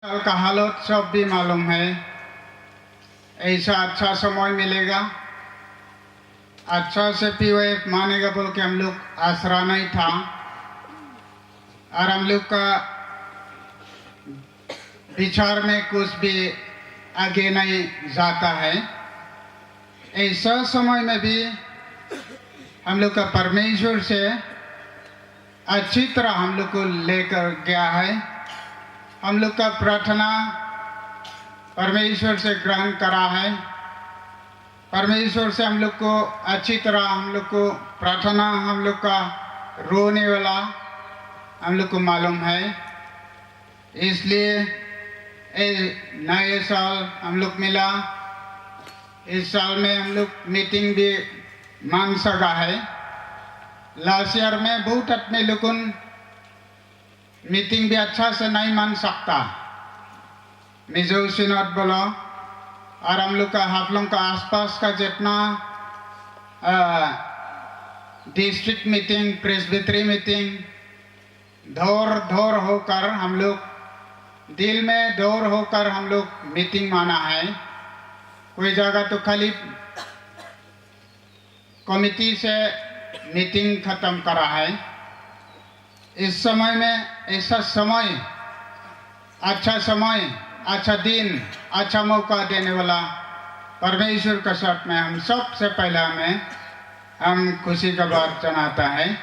साल का हालत सब भी मालूम है। ऐसा अच्छा समय मिलेगा, अच्छा से पीओएफ मानेगा बोल के हम लोग आसरा नहीं था और हम लोग का विचार में कुछ भी आगे नहीं जाता है। ऐसा समय में भी हम लोग का परमेश्वर से अच्छी तरह हम लोग को लेकर गया है। हम लोग का प्रार्थना परमेश्वर से ग्रहण करा है। परमेश्वर से हम लोग को अच्छी तरह हम लोग को प्रार्थना हम लोग का रोने वाला हम लोग को मालूम है। इसलिए नए साल हम लोग मिला। इस साल में हम लोग मीटिंग भी मान सका है। लास्ट ईयर में बहुत आदमी लोगों मीटिंग भी अच्छा से नहीं मान सकता, मिजो सिनोद बोलो, और हम लोग का आप लोग का आसपास का जितना डिस्ट्रिक्ट मीटिंग, प्रेसबिटरी मीटिंग दौर होकर हम लोग दिल में दौर होकर हम लोग मीटिंग माना है। कोई जगह तो खाली कमिटी से मीटिंग खत्म करा है। इस समय में ऐसा समय, अच्छा दिन, अच्छा मौका देने वाला परमेश्वर का साथ में हम सबसे पहला में हम खुशी का बात जनाता है।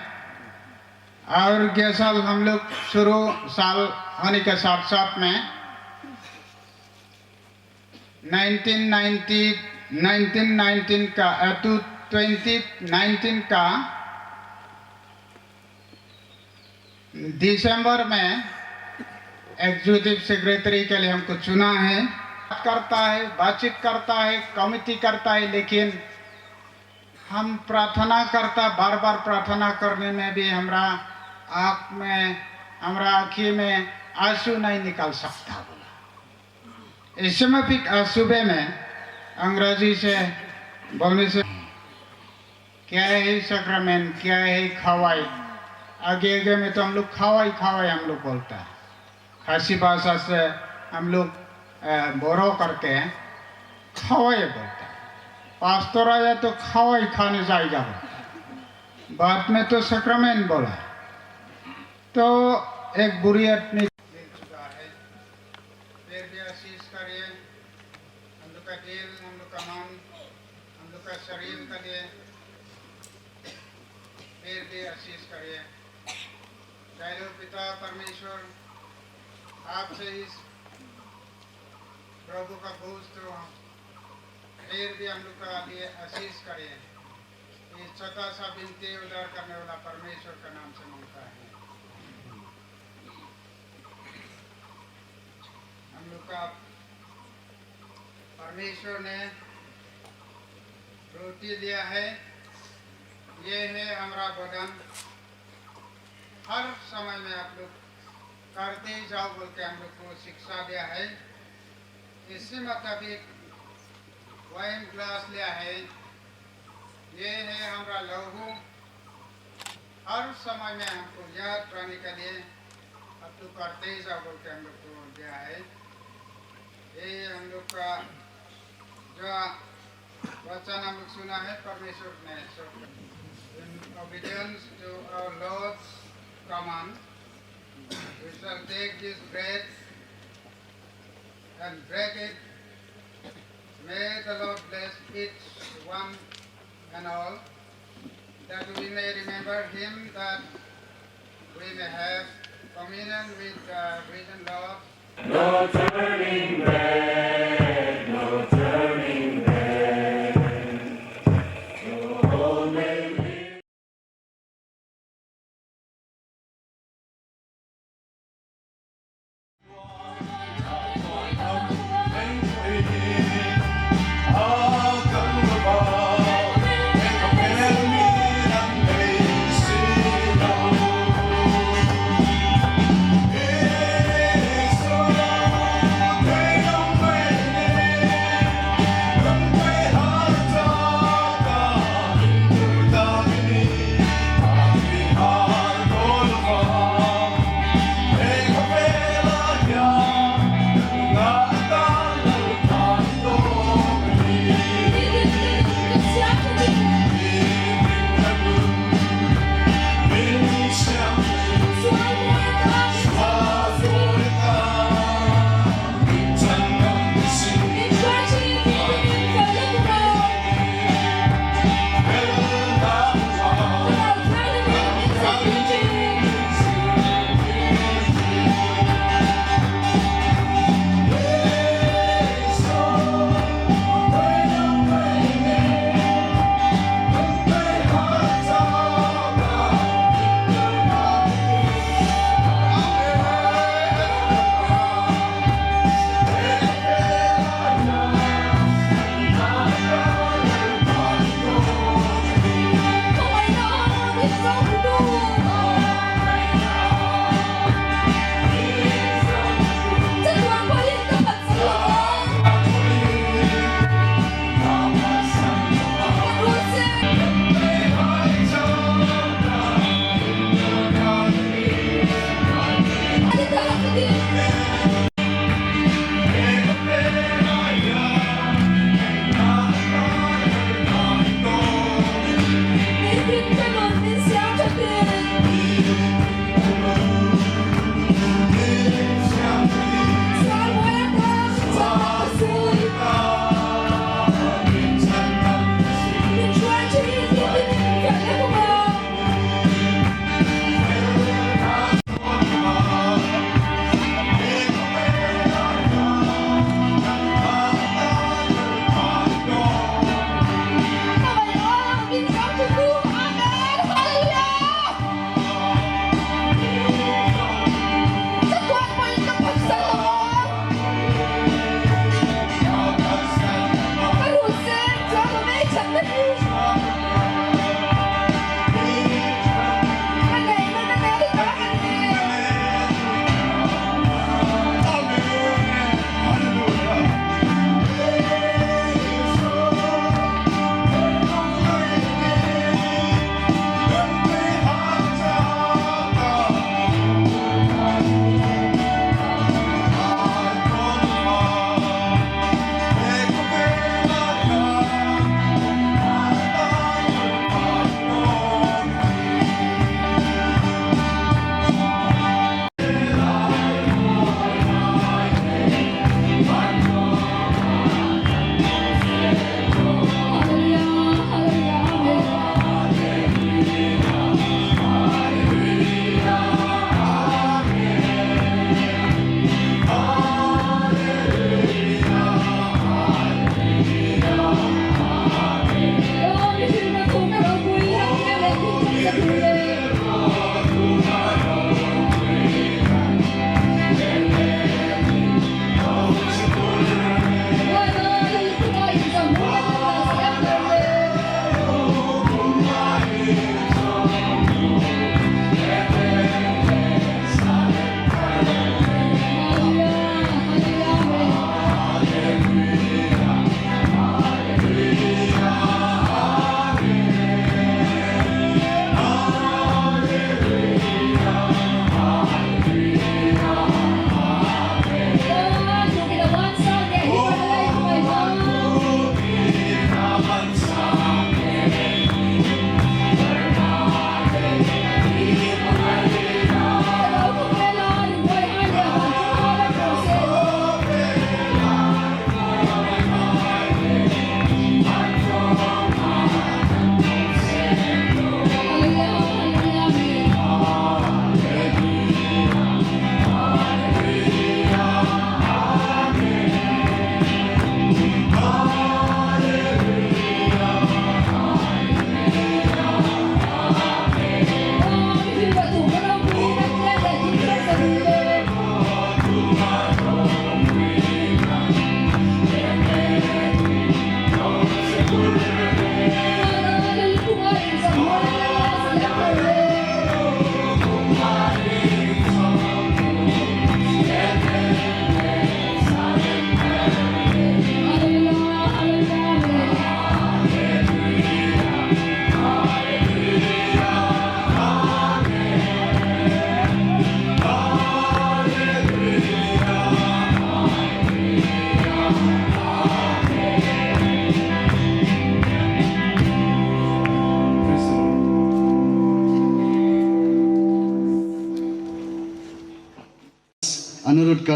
और ये साल हम लोग शुरू साल होने के साथ साथ में 2019 का दिसंबर में एग्जीक्यूटिव सेक्रेटरी के लिए हमको चुना है। बातचीत करता है, कमिटी करता है, लेकिन हम प्रार्थना करता, बार बार प्रार्थना करने में भी हमारा आँखी में आंसू नहीं निकल सकता बोला। इस समय भी सुबह में अंग्रेजी से बोलने से क्या है सैक्रामेंट, क्या है खवाई, आगे में तो हम लोग खवाई हम लोग बोलता है। खासी भाषा से हम लोग बोरो करके खवाई बोलता है। पास्टर आया तो खवाई खाने जाएगा बोलता, बाद में तो सैक्रामेंट बोला। तो एक बुरी आदमी मिल चुका है। फिर भी आशीष करिए हम लोग का दिल, हम लोग का मन, हम लोग का शरीर के लिए फिर भी आशीष करिए। दयालु पिता परमेश्वर, आपसे इस प्रभु का बोझ तो फिर भी हम लोग का लिए आशीष करिए। इस छोटा सा विनती उदार करने वाला परमेश्वर का नाम से मांगता है। हम लोग का परमेश्वर ने रोटी दिया है, ये है हमारा वचन। हर समय में आप लोग करते ही जाओ बोल के हम लोग को शिक्षा दिया है। इसी मुताबिक वाइन ग्लास लिया है, ये है हमारा लहू। हर समय में हमको याद करने के लिए आप लोग करते ही जाओ बोल के हम लोग को दिया है। ये हम लोग का जो वचन हम लोग सुना है परमेश्वर ने, in obedience to our Lord's command, we shall take this bread and break it. May the Lord bless each one and all, that we may remember Him, that we may have communion with the risen Lord. No turning back, no turning back. So all may live. It's so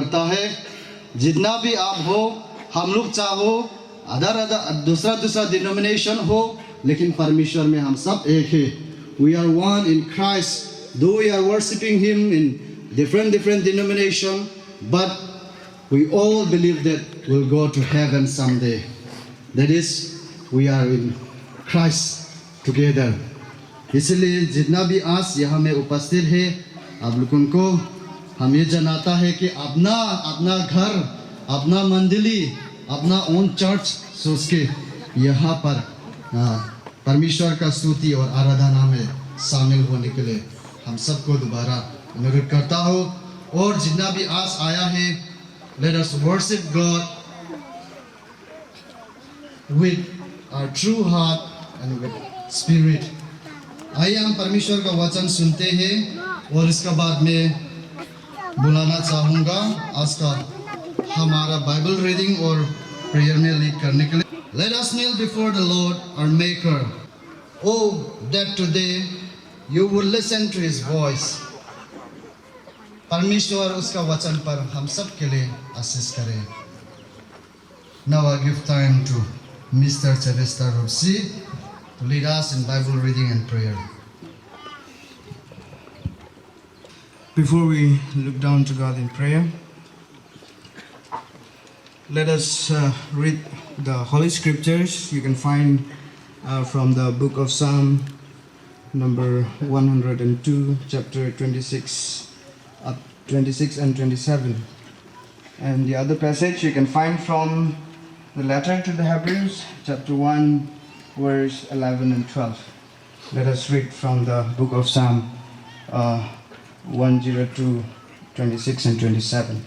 करता है। जितना भी आप हो, हम लोग चाहो दूसरा डिनोमिनेशन हो, लेकिन परमेश्वर में हम सब एक है। We are one in Christ. Though we are worshiping Him in different denomination, but we all believe that we'll go to heaven someday. That is, we are in Christ together. इसलिए जितना भी आज यहाँ में उपस्थित है, आप लोगों को हम ये जनाता है कि अपना घर, अपना मंदिली, अपना ओन चर्च सोच के यहाँ पर परमेश्वर का स्तुति और आराधना में शामिल होने के लिए हम सबको दोबारा अनुरोध करता हूँ। और जितना भी आज आया है, let us worship God with our true heart and with spirit. आइए हम परमेश्वर का वचन सुनते हैं और इसके बाद में बुलाना चाहूँगा आज का हमारा बाइबल रीडिंग और प्रेयर में लीड करने के लिए। Let us kneel before the Lord our Maker. Oh, that today you would listen to His voice. परमेश्वर उसका वचन पर हम सब के लिए आशीष करे। Now I give time to Mr. Chavesta Robsi to lead us in Bible reading and prayer. Before we look down to God in prayer, let us read the Holy Scriptures. You can find from the book of Psalm number 102, chapter 26 and 27. And the other passage you can find from the letter to the Hebrews, chapter 1, verse 11 and 12. Let us read from the book of Psalm 102, 26 and 27.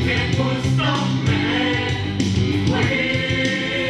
It was the man we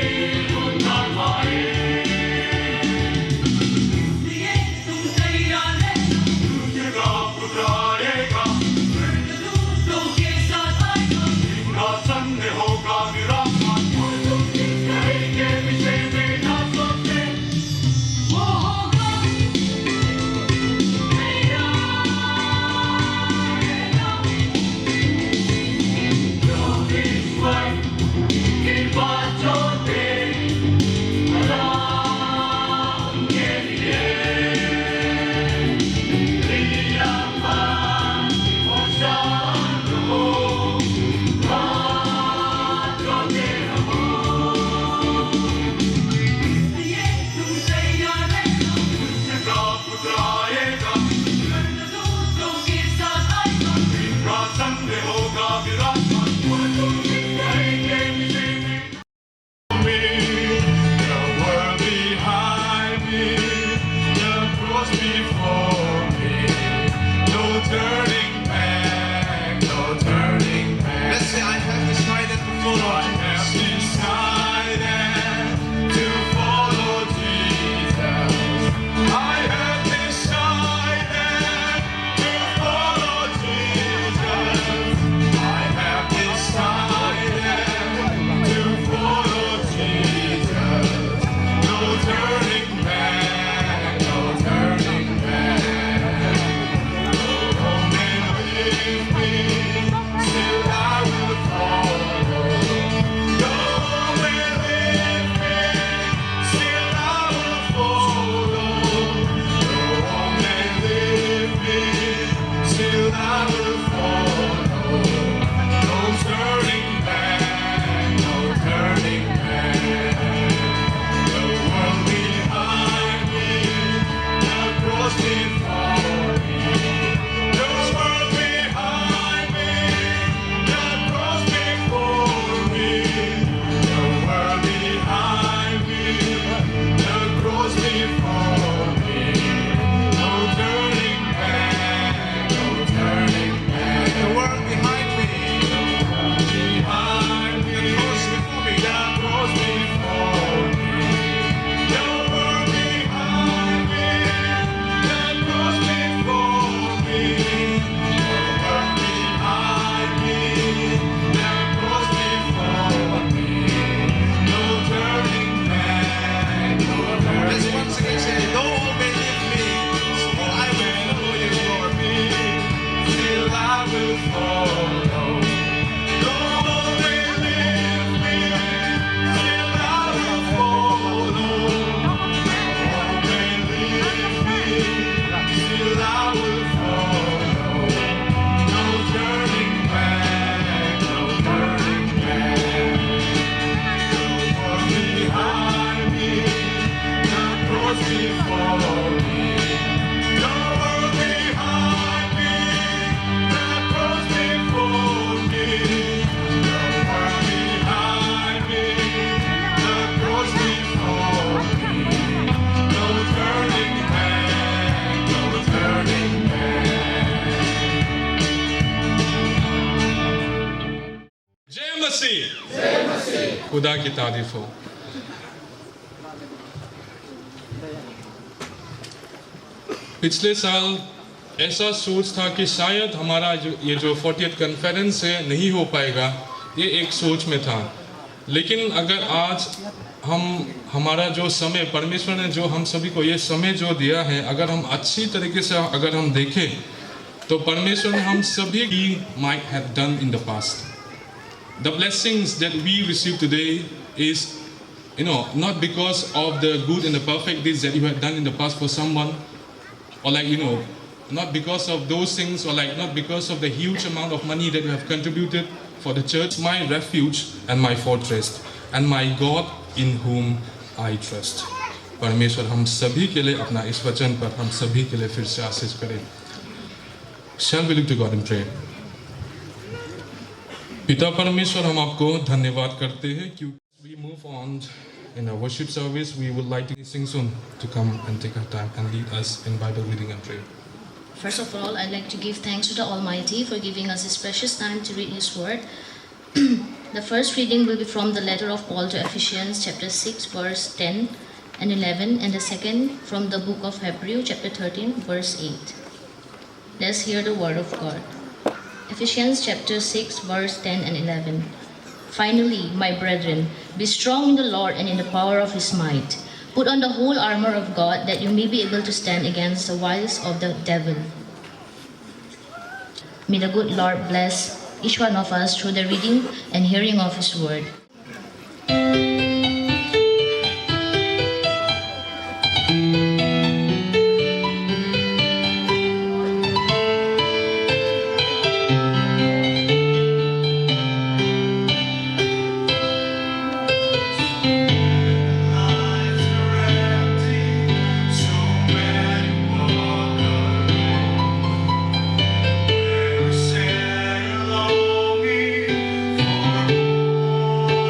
खुदा की तारीफ हो। पिछले साल ऐसा सोच था कि शायद हमारा ये जो 40th कॉन्फ्रेंस है नहीं हो पाएगा, ये एक सोच में था। लेकिन अगर आज हमारा जो समय, परमेश्वर ने जो हम सभी को ये समय जो दिया है, अगर हम अच्छी तरीके से अगर हम देखें तो परमेश्वर ने हम सभी की might have done in the past. The blessings that we receive today is, not because of the good and the perfect deeds that you have done in the past for someone, or not because of those things, or not because of the huge amount of money that you have contributed for the church. My refuge and my fortress and my God in whom I trust. परमेश्वर हम सभी के लिए अपना इस वचन पर हम सभी के लिए फिर से आशीष करें। Shall we look to God in prayer? पिता परमेश्वर, हम आपको धन्यवाद करते हैं क्योंकि we move on in our worship service. We would like to sing soon to come and take our time and lead us in Bible reading and prayer. First of all, I'd like to give thanks to the Almighty for giving us this precious time to read His Word. The first reading will be from the letter of Paul to Ephesians, chapter 6, verse 10 and 11, and the second from the book of Hebrews, chapter 13, verse 8. Let's hear the Word of God. Ephesians chapter 6, verse 10 and 11. Finally, my brethren, be strong in the Lord and in the power of His might. Put on the whole armor of God, that you may be able to stand against the wiles of the devil. May the good Lord bless each one of us through the reading and hearing of His Word. Longing for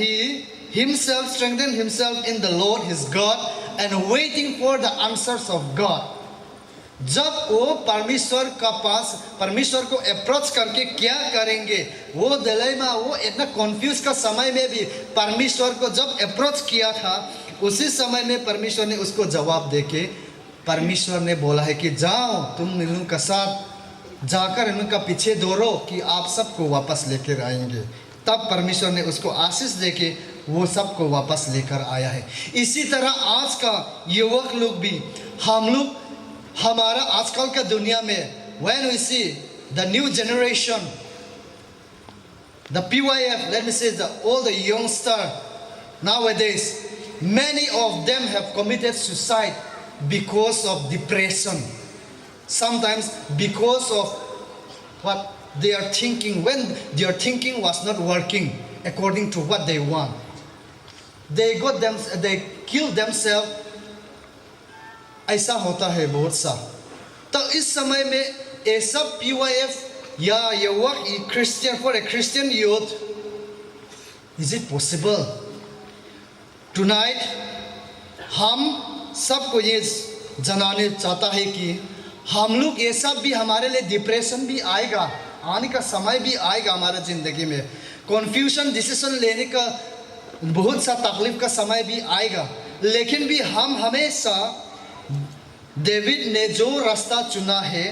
he himself strengthened himself in the Lord his God and waiting for the answers of God. जब वो परमेश्वर का पास परमेश्वर को approach करके क्या करेंगे, वो दिलेमा, वो इतना कंफ्यूज का समय में भी परमेश्वर को जब अप्रोच किया था, उसी समय में परमेश्वर ने उसको जवाब देके परमेश्वर ने बोला है कि जाओ तुम इन लोगों का साथ जाकर इन लोगों का पीछे दौड़ो कि आप सबको वापस लेकर आएंगे। तब परमेश्वर ने उसको आशीष देके वो सबको वापस लेकर आया है। इसी तरह आज का युवक लोग भी, हम लोग हमारा आजकल का दुनिया में, when we see the new generation, the PYF, let me say all the youngster nowadays, many of them have committed suicide because of depression. Sometimes because of what they are thinking, when their thinking was not working according to what they want. They kill themselves. ऐसा होता है बहुत सा। तो इस समय में ये सब PYF या युवक Christian, for a Christian youth, is it possible? Tonight हम सबको ये जनाने चाहता है कि हम लोग ये सब भी, हमारे लिए डिप्रेशन भी आएगा, आने का समय भी आएगा हमारे ज़िंदगी में, कन्फ्यूजन डिसीजन लेने का बहुत सा तकलीफ का समय भी आएगा, लेकिन भी हम हमेशा डेविड ने जो रास्ता चुना है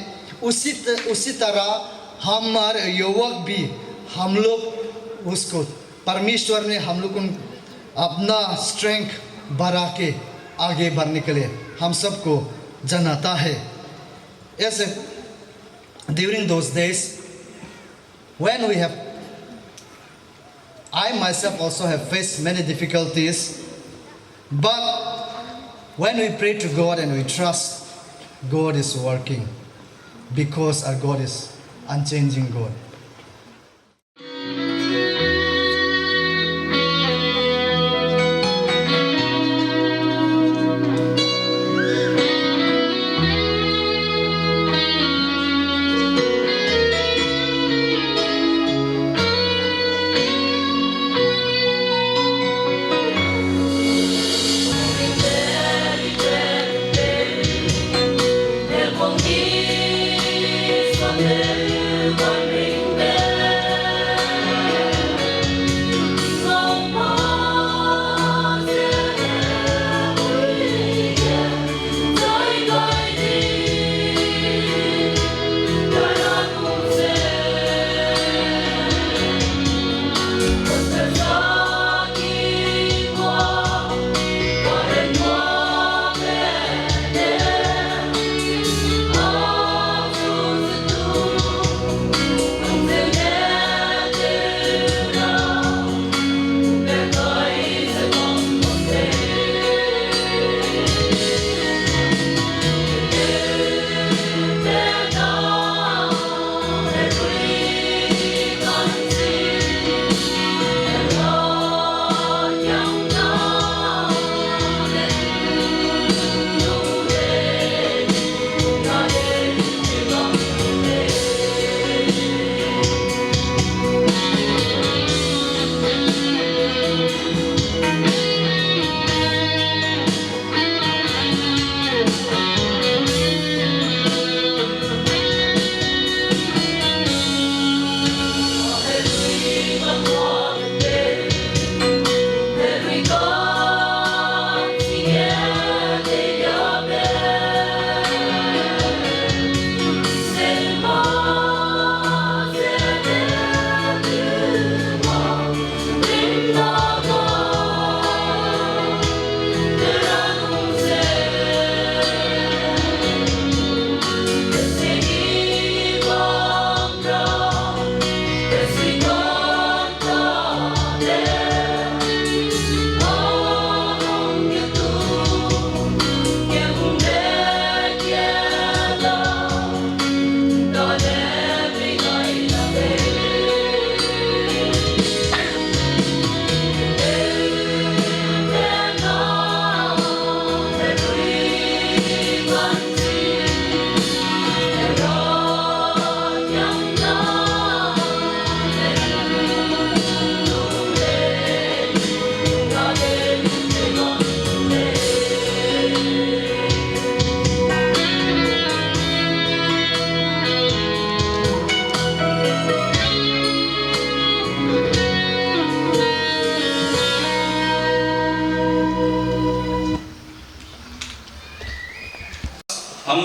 उसी तरह हमारे युवक भी, हम लोग उसको, परमेश्वर ने हम लोग को अपना स्ट्रेंथ बढ़ा के आगे बढ़ने के लिए हम सबको जनाता है। ऐसे during those days when we have, I myself also have faced many difficulties, but when we pray to God and we trust, God is working because our God is unchanging God. El conquistador,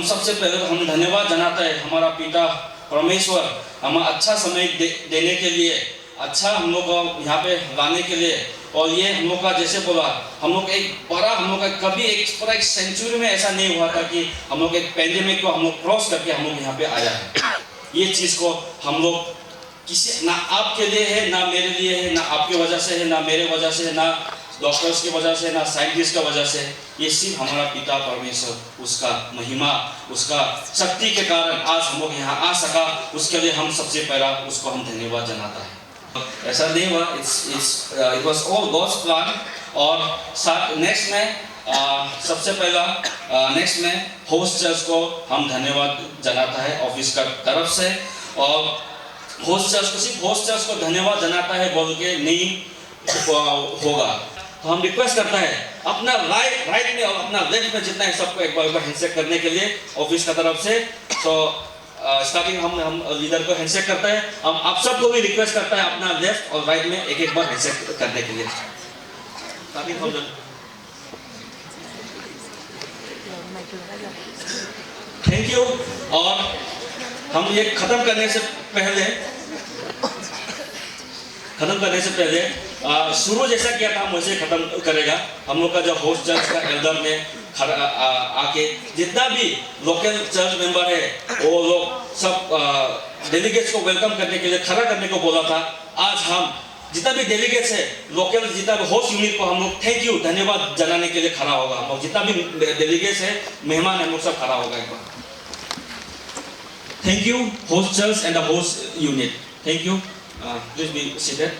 हम सबसे पहले तो हम धन्यवाद जनाते हैं हमारा पिता परमेश्वर हमें अच्छा समय देने के लिए, अच्छा हम लोग को यहाँ पे लाने के लिए। और ये हम लोग का जैसे बोला, हम लोग एक बड़ा, हम लोग का कभी एक पूरा एक सेंचुरी में ऐसा नहीं हुआ था कि हम लोग एक पेंडेमिक को हम लोग क्रॉस करके हम लोग यहाँ पे आया है। ये चीज़ को हम लोग किसी, ना आपके लिए है, ना मेरे लिए है, ना आपकी वजह से है, ना मेरे वजह से है, ना डॉक्टर्स की वजह से, ना साइंटिस्ट की वजह से। ये सिर्फ हमारा पिता परमेश्वर, उसका महिमा, उसका शक्ति के कारण आज हम लोग यहाँ आ सका। उसके लिए हम सबसे पहला उसको हम धन्यवाद जनाता है। ऐसा नहीं हुआ, it was all God's plan. और नेक्स्ट में सबसे पहला नेक्स्ट में होस्ट चर्च को हम धन्यवाद जनाता है ऑफिस का तरफ से। और होस्ट चर्च को, सिर्फ होस्ट चर्च को धन्यवाद जनाता है बोल के नहीं होगा। तो हम रिक्वेस्ट करता है अपना राइट में और अपना लेफ्ट में जितना है सबको एक बार हैंडशेक करने के लिए ऑफिस का तरफ से। तो स्टार्टिंग हम लीडर को हैंडशेक करता है, हम आप सबको भी रिक्वेस्ट करता है अपना लेफ्ट और राइट में एक बार हैंडशेक करने के लिए। Thank you. और हम ये खत्म करने से पहले शुरू जैसा किया था हम वैसे खत्म करेगा। हम लोग का जो होस्ट चर्च का एल्डर ने आके जितना भी लोकल चर्च मेंबर है वो लोग सब डेलीगेट्स को वेलकम करने के लिए खड़ा करने को बोला था। आज हम जितना भी डेलीगेट्स है, लोकल जितना भी होस्ट यूनिट को हम लोग थैंक यू धन्यवाद जनाने के लिए खड़ा होगा। हम लोग जितना भी डेलीगेट्स है, मेहमान है, हम लोग सब खड़ा होगा एक बार। Thank you host church and the host unit, thank you. Please be seated.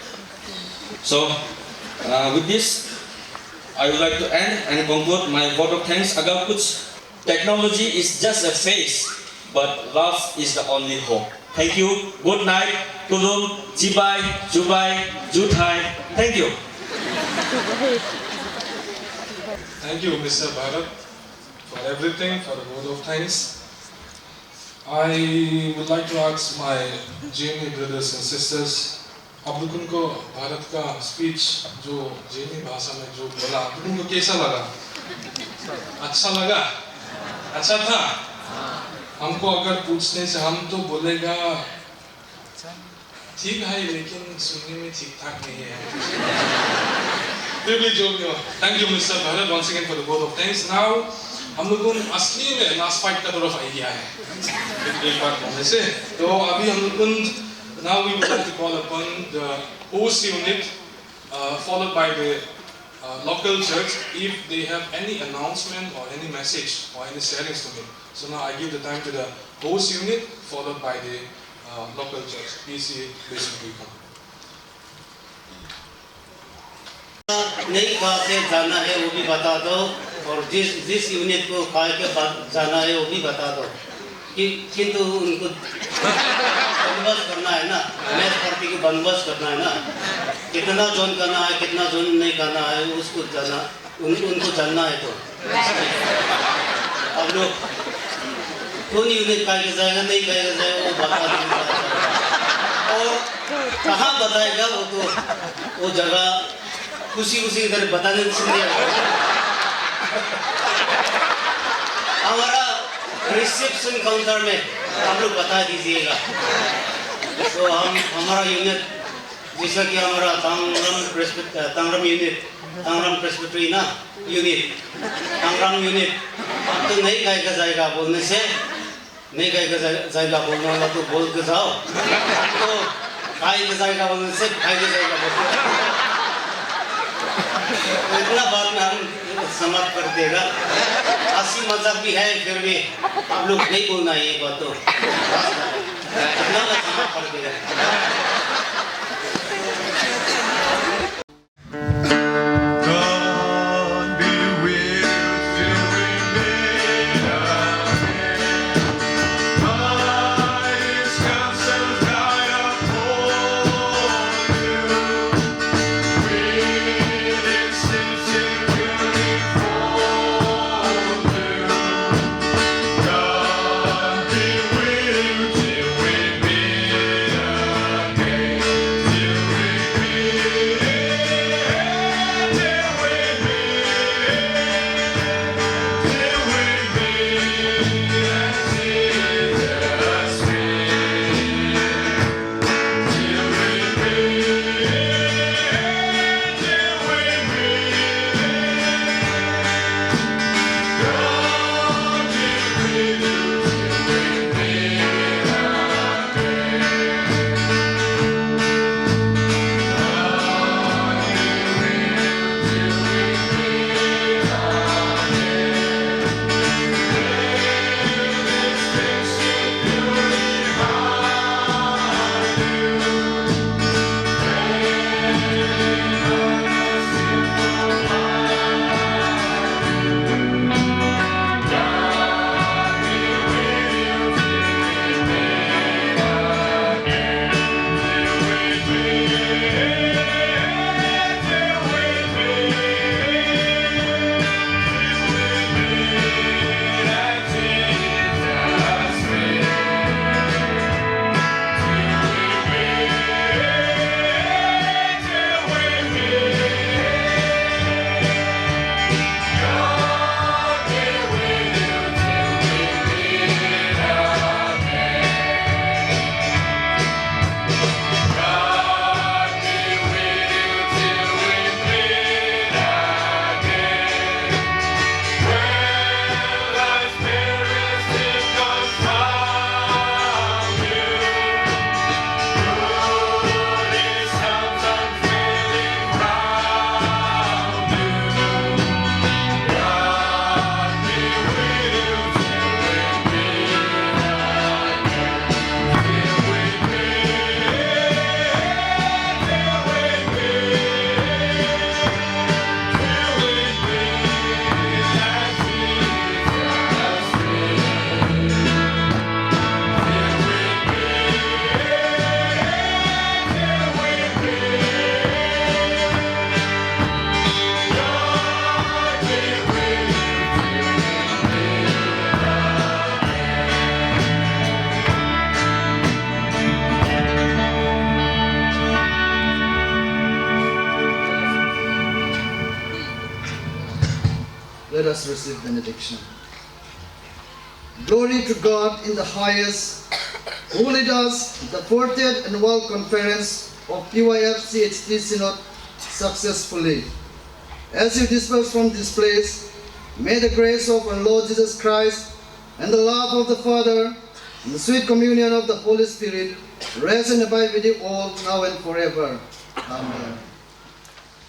So, with this, I would like to end and conclude my vote of thanks. अगर कुछ technology is just a phase, but love is the only hope. Thank you. Good night. Tulum, Jibai, Jubai, Juthai. Thank you. Thank you, Mr. Bharat, for everything, for the vote of thanks. I would like to ask my JMA brothers and sisters, आप लोगों को भारत का speech जो JMA भाषा में जो बोला, आप लोगों को कैसा लगा? अच्छा लगा? अच्छा था? हमको अगर पूछने से हम तो बोलेगा ठीक है, लेकिन सुनने में ठीक ठाक नहीं है। फिर भी जो भी हो, thank you mister Bharat once again for the vote of thanks. Now हम लोगों असली में लास्ट फाइट का तरफ आ गया है एक बार बोलने से। तो अभी हम लोग now we would like to call upon the host unit followed by the local church if they have any announcement or any message or any sharings to make. So now I give the time to the host unit followed by the local church. Please see Bishop Wickham. नहीं खा के जाना है वो भी बता दो, और जिस यूनिट को खा के जाना है वो भी बता दो। किंतु उनको बंदोबस्त करना है ना, मैच पार्टी की बंदोबस्त करना है ना, कितना जोन करना है कितना जोन नहीं करना है उसको जाना, उनको जानना है। तो अब लोग कौन यूनिट खा के जाएगा नहीं खाएगा जाएगा वो बता देंगे, और कहाँ बताएगा वो तो वो जगह खुशी इधर बताने हमारा रिसेप्शन काउंटर में आप लोग बता दीजिएगा। तो हमारा यूनिट जैसा कि हमारा तांगरम यूनिट, तांगरम प्रेस्बिटरी ना यूनिट, तांगरम यूनिट अब तो नहीं खाएगा जाएगा बोलने से, नहीं खाएगा जाएगा बोलने वाला तो बोल के जाओ, तो खाएगा जाएगा बोलने से खाएगा जाएगा बोलते इतना बात में हम समाप्त कर देगा। हंसी मजाक भी है, फिर भी आप लोग नहीं बोलना ये बात, तो इतना समाप्त कर देगा। us receive benediction. Glory to God in the highest, who led us the 40th Annual Conference of PYF-CHT Synod successfully. As you disperse from this place, may the grace of our Lord Jesus Christ and the love of the Father and the sweet communion of the Holy Spirit rest and abide with you all now and forever. Amen.